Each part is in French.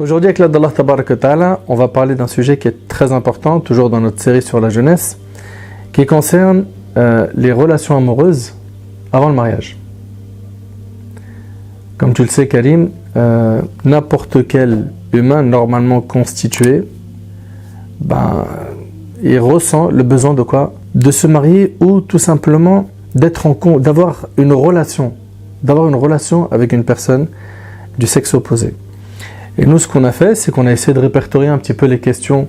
Aujourd'hui, avec l'aide d'Allah Tabaraka wa Ta'ala, on va parler d'un sujet qui est très important, toujours dans notre série sur la jeunesse, qui concerne les relations amoureuses avant le mariage. Comme tu le sais, Karim, n'importe quel humain normalement constitué, il ressent le besoin de quoi? De se marier ou tout simplement d'avoir une relation avec une personne du sexe opposé. Et nous, ce qu'on a fait, c'est qu'on a essayé de répertorier un petit peu les questions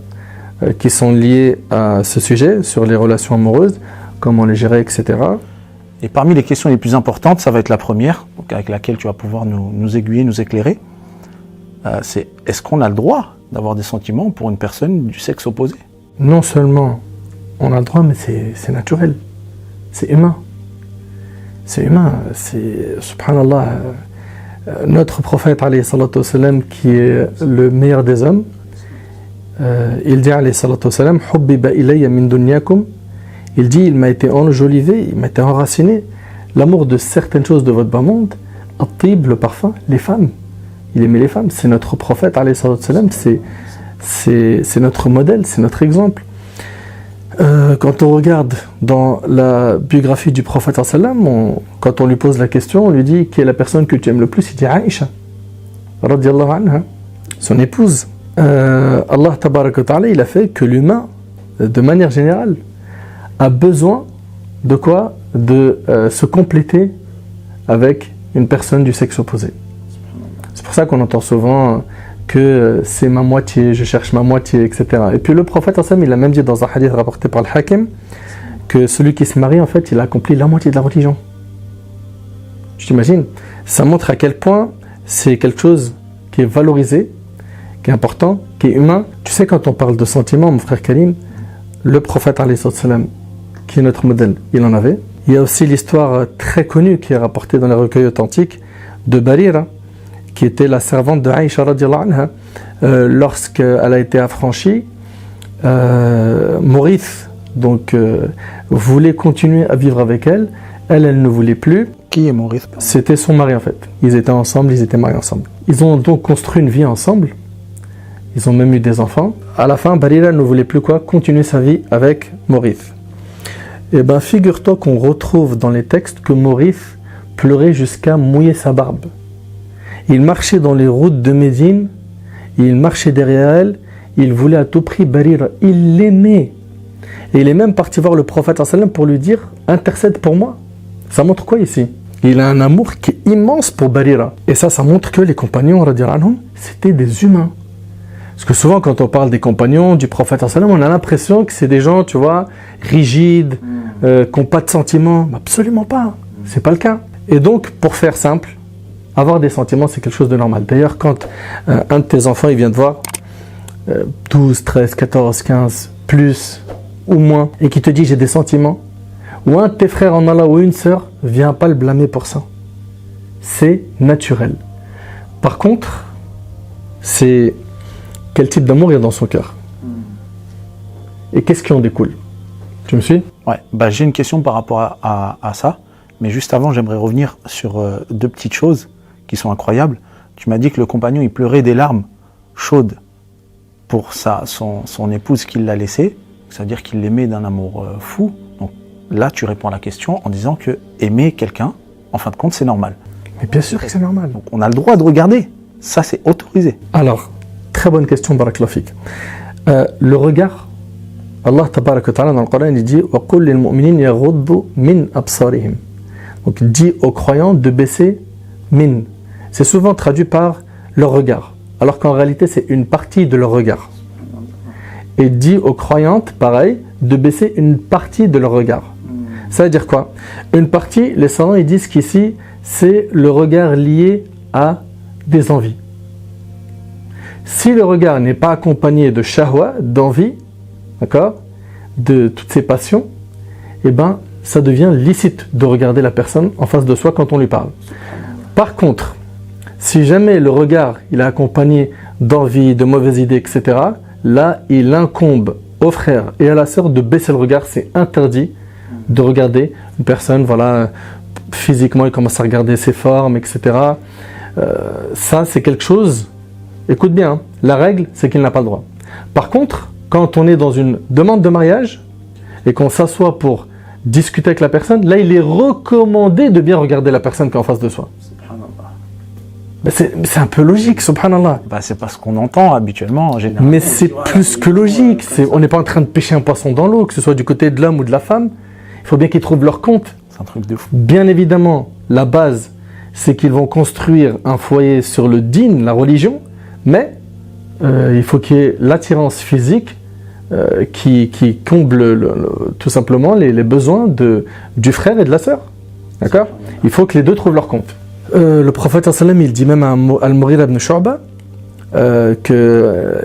qui sont liées à ce sujet, sur les relations amoureuses, comment les gérer, etc. Et parmi les questions les plus importantes, ça va être la première, donc avec laquelle tu vas pouvoir nous aiguiller, nous éclairer. C'est est-ce qu'on a le droit d'avoir des sentiments pour une personne du sexe opposé? Non seulement on a le droit, mais c'est naturel. C'est humain. C'est humain. C'est, subhanallah, notre prophète, alayhi salatu wassalam, qui est le meilleur des hommes, il dit, alayhi salatu wassalam, hubbiba ilayya min dunyakum. Il dit, il m'a été enjolivé, il m'a été enraciné, l'amour de certaines choses de votre bas monde, at-tib, le parfum, les femmes. Il aimait les femmes, c'est notre prophète, alayhi salatu wassalam, c'est notre modèle, c'est notre exemple. Quand on regarde dans la biographie du prophète, quand on lui pose la question, on lui dit qui est la personne que tu aimes le plus, il dit Aïcha, radiyallahu anha, son épouse. Allah tabaraka wa ta'ala, il a fait que l'humain, de manière générale, a besoin de quoi? De se compléter avec une personne du sexe opposé. C'est pour ça qu'on entend souvent que c'est ma moitié, je cherche ma moitié, etc. Et puis le prophète, il a même dit dans un hadith rapporté par le Hakim que celui qui se marie, en fait, il a accompli la moitié de la religion. Je t'imagine. Ça montre à quel point c'est quelque chose qui est valorisé, qui est important, qui est humain. Tu sais, quand on parle de sentiments, mon frère Karim, le prophète, qui est notre modèle, il en avait. Il y a aussi l'histoire très connue qui est rapportée dans les recueils authentiques de Barira, qui était la servante de Aïcha radiyallahu anha. Lorsqu'elle a été affranchie, Maurice voulait continuer à vivre avec elle. Elle ne voulait plus. Qui est Maurice? C'était son mari en fait. Ils étaient ensemble, ils étaient mariés ensemble. Ils ont donc construit une vie ensemble. Ils ont même eu des enfants. À la fin, Barira ne voulait plus continuer sa vie avec Maurice. Et figure-toi qu'on retrouve dans les textes que Maurice pleurait jusqu'à mouiller sa barbe. Il marchait dans les routes de Médine, il marchait derrière elle, il voulait à tout prix Barira, il l'aimait. Et il est même parti voir le prophète pour lui dire « Intercède pour moi ». Ça montre quoi ici? Il a un amour qui est immense pour Barira. Et ça montre que les compagnons, c'était des humains. Parce que souvent quand on parle des compagnons du prophète, on a l'impression que c'est des gens, tu vois, rigides, qui n'ont pas de sentiments. Absolument pas, c'est pas le cas. Et donc, pour faire simple, avoir des sentiments, c'est quelque chose de normal. D'ailleurs, quand un de tes enfants, il vient te voir, 12, 13, 14, 15, plus ou moins, et qui te dit j'ai des sentiments, ou un de tes frères en Allah ou une sœur, viens pas le blâmer pour ça. C'est naturel. Par contre, c'est quel type d'amour il y a dans son cœur. Et qu'est-ce qui en découle? Tu me suis? Ouais, j'ai une question par rapport à ça, mais juste avant, j'aimerais revenir sur deux petites choses qui sont incroyables. Tu m'as dit que le compagnon, il pleurait des larmes chaudes pour son épouse qui l'a laissé, c'est-à-dire qu'il l'aimait d'un amour fou. Donc là, tu réponds à la question en disant que aimer quelqu'un, en fin de compte, c'est normal. Mais bien sûr que c'est normal. Donc on a le droit de regarder, ça c'est autorisé. Alors, très bonne question, Barakallahu fik. Le regard, Allah tabaraka wa ta'ala dans le Coran, il dit wa qul lil mu'minina yaghuddu min absarihim. Donc il dit aux croyants de baisser min. C'est souvent traduit par leur regard, alors qu'en réalité c'est une partie de leur regard. Et dit aux croyantes, pareil, de baisser une partie de leur regard. Ça veut dire quoi? Une partie, les savants ils disent qu'ici c'est le regard lié à des envies. Si le regard n'est pas accompagné de shahwa, d'envie, d'accord, de toutes ces passions, ça devient licite de regarder la personne en face de soi quand on lui parle. Par contre, si jamais le regard il est accompagné d'envie, de mauvaises idées, etc., là, il incombe au frère et à la sœur de baisser le regard. C'est interdit de regarder une personne, physiquement, il commence à regarder ses formes, etc. Ça, c'est quelque chose écoute bien, hein, la règle, c'est qu'il n'a pas le droit. Par contre, quand on est dans une demande de mariage et qu'on s'assoit pour discuter avec la personne, là, il est recommandé de bien regarder la personne qui est en face de soi. Ben, c'est un peu logique, subhanallah. Bah, c'est pas ce qu'on entend habituellement, en général. Mais c'est plus que logique. On n'est pas en train de pêcher un poisson dans l'eau, que ce soit du côté de l'homme ou de la femme. Il faut bien qu'ils trouvent leur compte. C'est un truc de fou. Bien évidemment, la base, c'est qu'ils vont construire un foyer sur le din, la religion, mais il faut qu'il y ait l'attirance physique qui comble tout simplement les besoins du frère et de la sœur. D'accord ? Il faut que les deux trouvent leur compte. Le prophète sallam, il dit même à Al-Mughira ibn Shu'ba que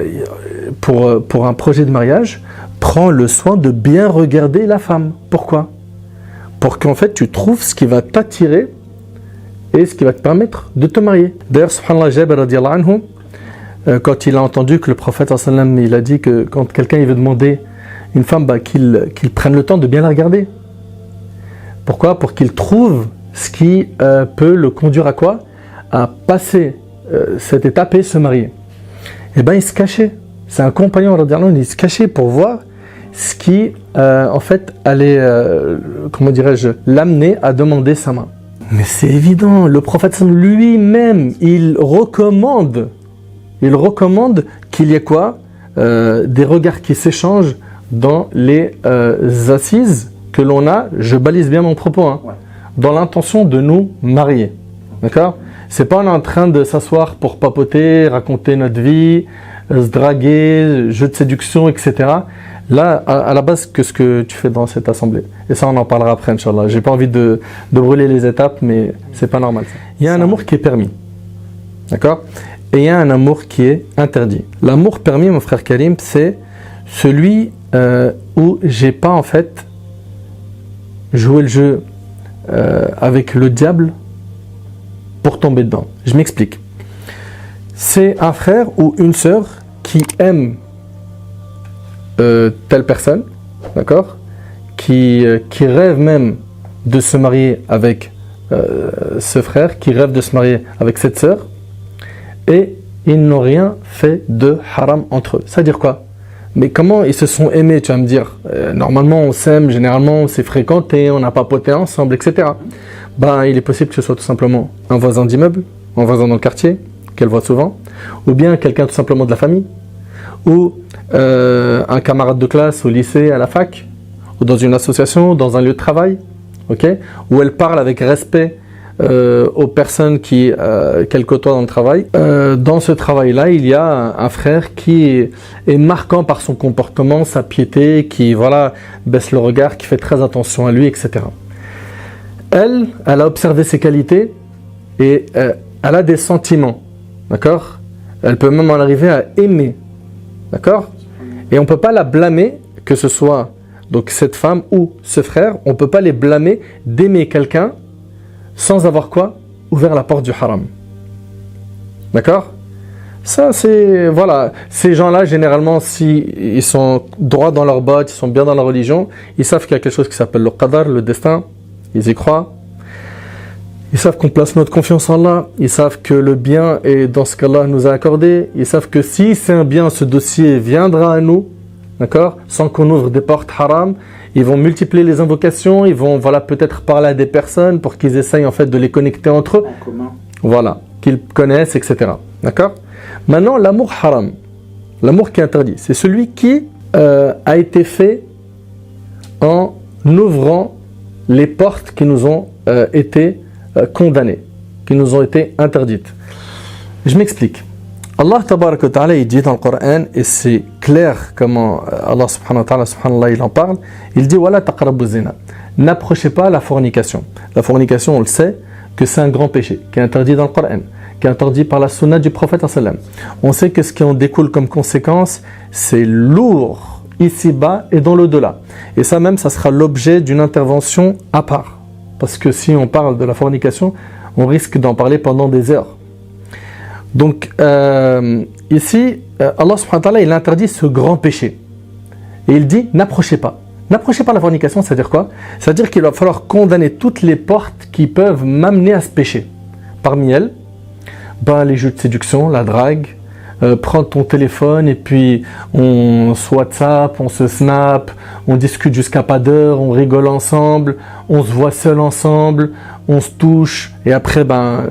pour un projet de mariage, prends le soin de bien regarder la femme. Pourquoi ? Pour qu'en fait tu trouves ce qui va t'attirer et ce qui va te permettre de te marier. D'ailleurs, subhanallah, Jabir radiyallahu anhu, quand il a entendu que le prophète sallam, il a dit que quand quelqu'un il veut demander une femme, qu'il prenne le temps de bien la regarder. Pourquoi ? Pour qu'il trouve ce qui peut le conduire à quoi ? À passer cette étape et se marier. Et bien il se cachait. C'est un compagnon radiyallahu anhu, il se cachait pour voir ce qui en fait allait, comment dirais-je, l'amener à demander sa main. Mais c'est évident, le prophète lui-même, il recommande qu'il y ait quoi ? Des regards qui s'échangent dans les assises que l'on a, je balise bien mon propos, hein, ouais, dans l'intention de nous marier. D'accord ? C'est pas on est en train de s'asseoir pour papoter, raconter notre vie, se draguer, jeu de séduction, etc. Là, à la base, qu'est-ce que tu fais dans cette assemblée ? Et ça, on en parlera après, Inch'Allah. J'ai pas envie de brûler les étapes, mais c'est pas normal. Il y a un amour qui est permis. D'accord ? Et il y a un amour qui est interdit. L'amour permis, mon frère Karim, c'est celui où j'ai pas, en fait, joué le jeu avec le diable pour tomber dedans. Je m'explique. C'est un frère ou une sœur qui aime telle personne, d'accord, qui rêve même de se marier avec ce frère, qui rêve de se marier avec cette sœur, et ils n'ont rien fait de haram entre eux. Ça veut dire quoi ? Mais comment ils se sont aimés, tu vas me dire ? Normalement on s'aime, généralement on s'est fréquenté, on a papoté ensemble, etc. Ben, il est possible que ce soit tout simplement un voisin d'immeuble, un voisin dans le quartier, qu'elle voit souvent, ou bien quelqu'un tout simplement de la famille, ou un camarade de classe au lycée, à la fac, ou dans une association, dans un lieu de travail, okay, où elle parle avec respect aux personnes qu'elle côtoie dans le travail. Dans ce travail-là, il y a un frère qui est marquant par son comportement, sa piété, qui voilà, baisse le regard, qui fait très attention à lui, etc. Elle a observé ses qualités et elle a des sentiments, d'accord ? Elle peut même en arriver à aimer, d'accord ? Et on ne peut pas la blâmer, que ce soit donc cette femme ou ce frère, on ne peut pas les blâmer d'aimer quelqu'un sans avoir quoi ? Ouvert la porte du haram. D'accord ? Ça, c'est... Voilà. Ces gens-là, généralement, s'ils sont droits dans leurs bottes, ils sont bien dans la religion, ils savent qu'il y a quelque chose qui s'appelle le qadar, le destin. Ils y croient. Ils savent qu'on place notre confiance en Allah. Ils savent que le bien est dans ce qu'Allah nous a accordé. Ils savent que si c'est un bien, ce dossier viendra à nous. D'accord ? Sans qu'on ouvre des portes haram. Ils vont multiplier les invocations, ils vont voilà, peut-être parler à des personnes pour qu'ils essayent en fait de les connecter entre eux. En commun. Voilà, qu'ils connaissent, etc. D'accord ? Maintenant, l'amour haram, l'amour qui est interdit, c'est celui qui a été fait en ouvrant les portes qui nous ont été condamnées, qui nous ont été interdites. Je m'explique. Allah tabaraka wa ta'ala, il dit dans le Coran, et c'est clair comment Allah subhanahu wa ta'ala, subhanallah, il en parle, il dit wala taqrabu zina. N'approchez pas la fornication. La fornication, on le sait, que c'est un grand péché, qui est interdit dans le Coran, qui est interdit par la sunna du prophète sallam. On sait que ce qui en découle comme conséquence, c'est lourd ici-bas et dans l'au-delà. Et ça même, ça sera l'objet d'une intervention à part. Parce que si on parle de la fornication, on risque d'en parler pendant des heures. Donc ici, Allah subhanahu wa ta'ala, il interdit ce grand péché. Et il dit, n'approchez pas. N'approchez pas la fornication, c'est-à-dire quoi ? C'est-à-dire qu'il va falloir condamner toutes les portes qui peuvent m'amener à ce péché. Parmi elles, les jeux de séduction, la drague, prendre ton téléphone et puis on se WhatsApp, on se Snap, on discute jusqu'à pas d'heure, on rigole ensemble, on se voit seul ensemble, on se touche et après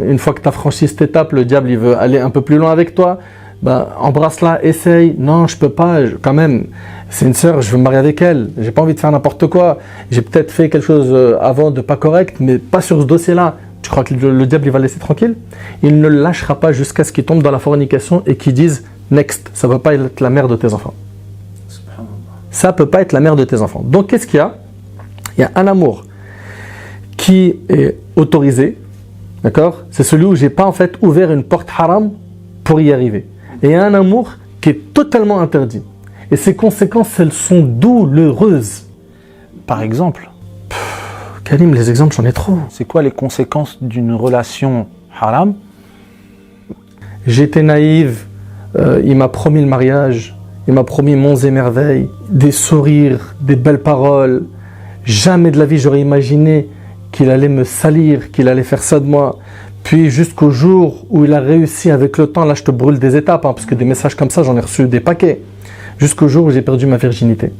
une fois que tu as franchi cette étape, le diable il veut aller un peu plus loin avec toi. Embrasse-la, essaye. Non, je peux pas, quand même. C'est une sœur, je veux me marier avec elle. J'ai pas envie de faire n'importe quoi. J'ai peut-être fait quelque chose avant de pas correct, mais pas sur ce dossier-là. Tu crois que le diable il va laisser tranquille? Il ne le lâchera pas jusqu'à ce qu'il tombe dans la fornication et qu'il dise next. Ça ne peut pas être la mère de tes enfants. Ça peut pas être la mère de tes enfants. Donc qu'est-ce qu'il y a? Il y a un amour qui est autorisé, d'accord? C'est celui où j'ai pas en fait ouvert une porte haram pour y arriver. Et il y a un amour qui est totalement interdit. Et ses conséquences, elles sont douloureuses. Par exemple, Karim, les exemples, j'en ai trop. c'est quoi les conséquences d'une relation haram? J'étais naïve, il m'a promis le mariage, il m'a promis monts et merveilles, des sourires, des belles paroles. Jamais de la vie j'aurais imaginé qu'il allait me salir, qu'il allait faire ça de moi. Puis jusqu'au jour où il a réussi avec le temps, là je te brûle des étapes, parce que des messages comme ça j'en ai reçu des paquets. Jusqu'au jour où j'ai perdu ma virginité.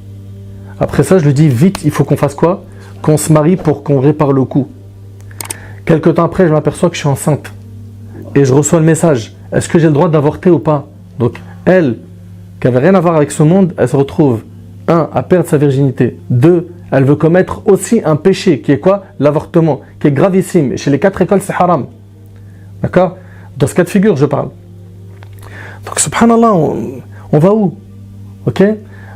Après ça je lui dis vite, il faut qu'on fasse quoi? Qu'on se marie pour qu'on répare le coup. Quelque temps après je m'aperçois que je suis enceinte. Et je reçois le message, est-ce que j'ai le droit d'avorter ou pas? Donc elle, qui n'avait rien à voir avec ce monde, elle se retrouve, 1, à perdre sa virginité, 2, elle veut commettre aussi un péché, qui est quoi? L'avortement, qui est gravissime. Et chez les 4 écoles c'est haram. D'accord? Dans ce cas de figure, je parle. Donc, subhanallah, on va où? Ok?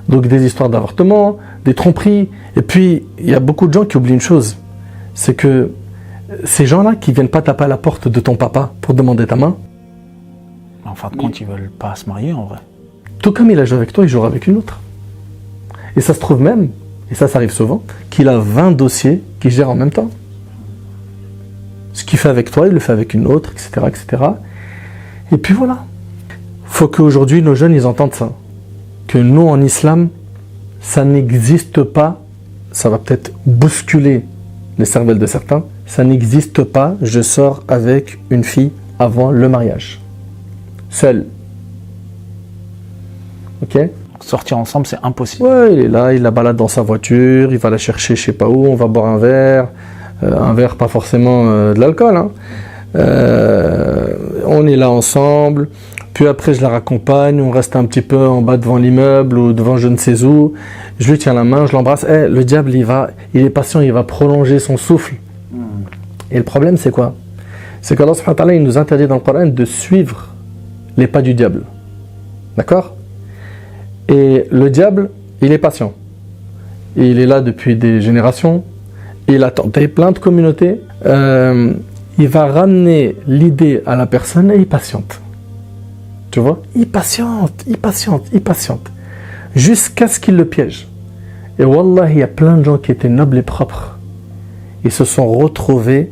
Donc, des histoires d'avortement, des tromperies. Et puis, il y a beaucoup de gens qui oublient une chose. C'est que ces gens-là qui ne viennent pas taper à la porte de ton papa pour demander ta main. En fin de compte, ils veulent pas se marier en vrai. Tout comme il a joué avec toi, il jouera avec une autre. Et ça se trouve même, et ça arrive souvent, qu'il a 20 dossiers qu'il gère en même temps. Ce qu'il fait avec toi, il le fait avec une autre, etc., etc. Et puis voilà. Faut qu'aujourd'hui, nos jeunes, ils entendent ça. Que nous, en islam, ça n'existe pas. Ça va peut-être bousculer les cervelles de certains. Ça n'existe pas, je sors avec une fille avant le mariage. Seul. Ok? Sortir ensemble, c'est impossible. Ouais, il est là, il la balade dans sa voiture, il va la chercher je sais pas où, on va boire un verre, pas forcément de l'alcool. Hein. On est là ensemble, puis après je la raccompagne, on reste un petit peu en bas devant l'immeuble ou devant je ne sais où, je lui tiens la main, je l'embrasse, le diable il est patient, il va prolonger son souffle. Et le problème c'est quoi? C'est qu'Allah subhanahu wa ta'ala, il nous interdit dans le Coran de suivre les pas du diable. D'accord? Et le diable, il est patient. Et il est là depuis des générations. Il a tenté plein de communautés. Il va ramener l'idée à la personne et il patiente. Tu vois? Il patiente. Jusqu'à ce qu'il le piège. Et wallah, il y a plein de gens qui étaient nobles et propres. Ils se sont retrouvés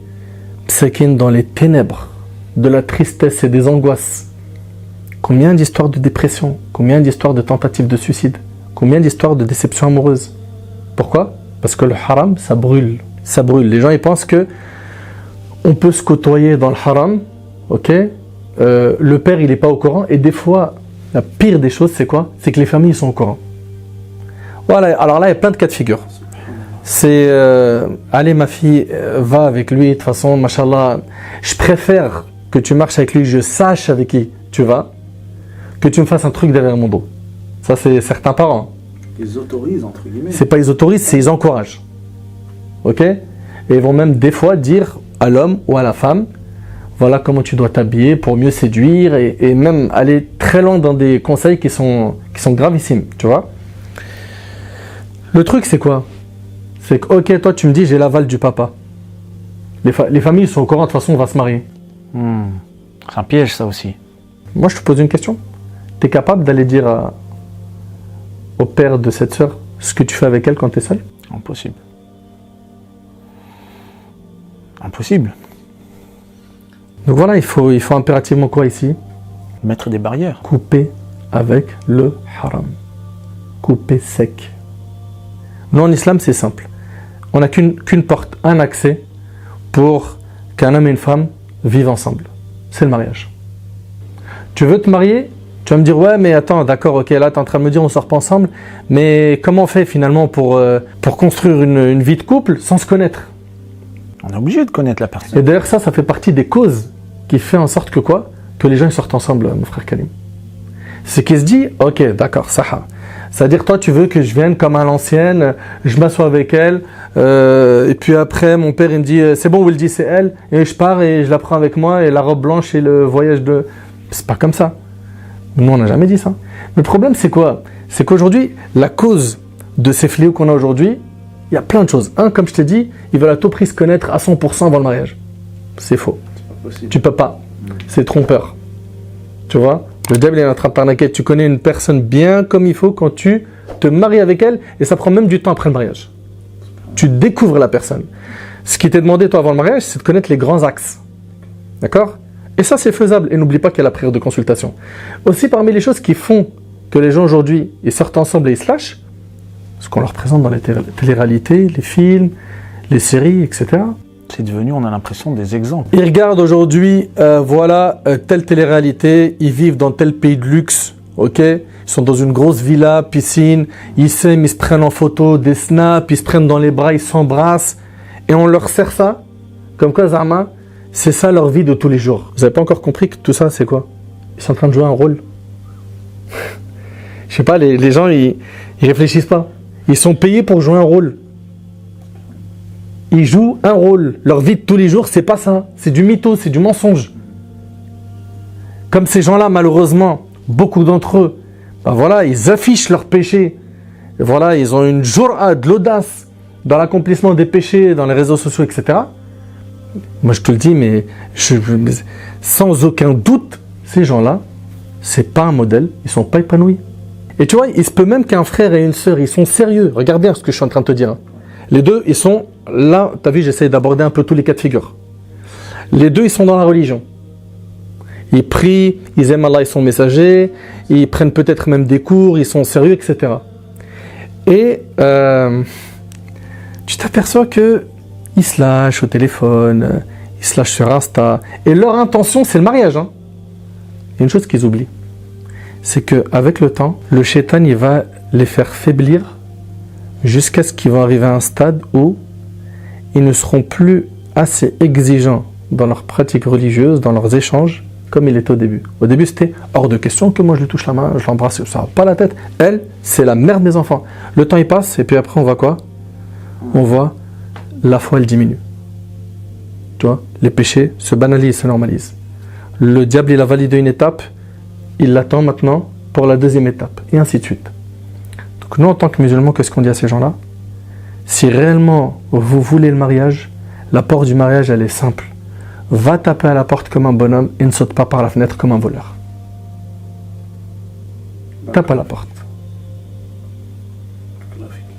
dans les ténèbres de la tristesse et des angoisses. Combien d'histoires de dépression, combien d'histoires de tentatives de suicide, combien d'histoires de déception amoureuse. Pourquoi? Parce que le haram, ça brûle. Ça brûle. Les gens, ils pensent que on peut se côtoyer dans le haram, ok? Le père, il n'est pas au courant. Et des fois, la pire des choses, c'est quoi? C'est que les familles sont au courant. Voilà, alors là, il y a plein de cas de figure. C'est, allez ma fille, va avec lui, de toute façon, machallah, je préfère que tu marches avec lui, je sache avec qui tu vas, que tu me fasses un truc derrière mon dos. Ça, c'est certains parents. Ils autorisent, entre guillemets. C'est pas ils autorisent, c'est ils encouragent. Ok? Et ils vont même des fois dire à l'homme ou à la femme, voilà comment tu dois t'habiller pour mieux séduire, et même aller très loin dans des conseils qui sont gravissimes, tu vois? Le truc, c'est quoi? C'est que, ok, toi tu me dis, j'ai l'aval du papa. Les familles sont au courant, de toute façon, on va se marier. C'est un piège, ça aussi. Moi, je te pose une question. Tu es capable d'aller dire au père de cette sœur ce que tu fais avec elle quand tu es seul? Impossible. Impossible. Donc voilà, il faut impérativement quoi ici? Mettre des barrières. Couper avec le haram. Couper sec. Nous, en islam, c'est simple. On n'a qu'une porte, un accès pour qu'un homme et une femme vivent ensemble. C'est le mariage. Tu veux te marier, tu Tu vas me dire, ouais, mais attends, d'accord, ok, là, tu es en train de me dire, on sort pas ensemble, mais comment on fait finalement pour construire une vie de couple sans se connaître? On est obligé de connaître la personne. Et d'ailleurs, ça fait partie des causes qui fait en sorte que quoi? Que les gens ils sortent ensemble, mon frère Karim. C'est qu'il se dit, ok, d'accord, ça. C'est-à-dire, toi, tu veux que je vienne comme à l'ancienne, je m'assois avec elle, et puis après, mon père, il me dit, c'est bon, il dit, c'est elle, et je pars et je la prends avec moi, et la robe blanche et le voyage de... C'est pas comme ça. Nous, on n'a jamais dit ça. Mais le problème, c'est quoi? C'est qu'aujourd'hui, la cause de ces fléaux qu'on a aujourd'hui, il y a plein de choses. Un, comme je t'ai dit, ils veulent à tout prix se connaître à 100% avant le mariage. C'est faux. Tu peux pas. C'est trompeur. Tu vois? Le diable est en train de t'arnaquer. Tu connais une personne bien comme il faut quand tu te maries avec elle, et ça prend même du temps après le mariage. Tu découvres la personne. Ce qui t'est demandé, toi, avant le mariage, c'est de connaître les grands axes. D'accord? Et ça, c'est faisable. Et n'oublie pas qu'il y a la prière de consultation. Aussi, parmi les choses qui font que les gens aujourd'hui, ils sortent ensemble et ils se lâchent, ce qu'on leur présente dans les téléréalités, les films, les séries, etc. C'est devenu, on a l'impression, des exemples. Ils regardent aujourd'hui, telle télé-réalité, ils vivent dans tel pays de luxe, ok? Ils sont dans une grosse villa, piscine, ils s'aiment, ils se prennent en photo, des snaps, ils se prennent dans les bras, ils s'embrassent, et on leur sert ça, comme quoi, Zama, c'est ça leur vie de tous les jours. Vous n'avez pas encore compris que tout ça, c'est quoi? Ils sont en train de jouer un rôle. Je sais pas, les gens, ils réfléchissent pas. Ils sont payés pour jouer un rôle. Ils jouent un rôle. Leur vie de tous les jours, c'est pas ça. C'est du mytho, c'est du mensonge. Comme ces gens-là, malheureusement, beaucoup d'entre eux, ben voilà, ils affichent leurs péchés. Et voilà, ils ont une joura, de l'audace dans l'accomplissement des péchés, dans les réseaux sociaux, etc. Moi, je te le dis, mais sans aucun doute, ces gens-là, c'est pas un modèle. Ils sont pas épanouis. Et tu vois, il se peut même qu'un frère et une sœur, ils sont sérieux. Regarde bien ce que je suis en train de te dire. Hein. Les deux, ils sont là, tu as vu, j'essaie d'aborder un peu tous les cas de figure. Les deux, ils sont dans la religion. Ils prient, ils aiment Allah et son messager, ils prennent peut-être même des cours, ils sont sérieux, etc. Et tu t'aperçois qu'ils se lâchent au téléphone, ils se lâchent sur Insta. Et leur intention, c'est le mariage. Hein. Il y a une chose qu'ils oublient. C'est qu'avec le temps, le shaitan, il va les faire faiblir jusqu'à ce qu'ils vont arriver à un stade où ils ne seront plus assez exigeants dans leurs pratiques religieuses, dans leurs échanges, comme il était au début. Au début, c'était hors de question que moi je lui touche la main, je l'embrasse, ça va pas la tête. Elle, c'est la mère de mes enfants. Le temps il passe, et puis après on voit quoi? On voit la foi elle diminue. Tu vois, les péchés se banalisent, se normalisent. Le diable il a validé une étape, il l'attend maintenant pour la deuxième étape, et ainsi de suite. Donc nous en tant que musulmans, qu'est-ce qu'on dit à ces gens-là? Si réellement vous voulez le mariage, la porte du mariage elle est simple. Va taper à la porte comme un bonhomme et ne saute pas par la fenêtre comme un voleur. Tape à la porte.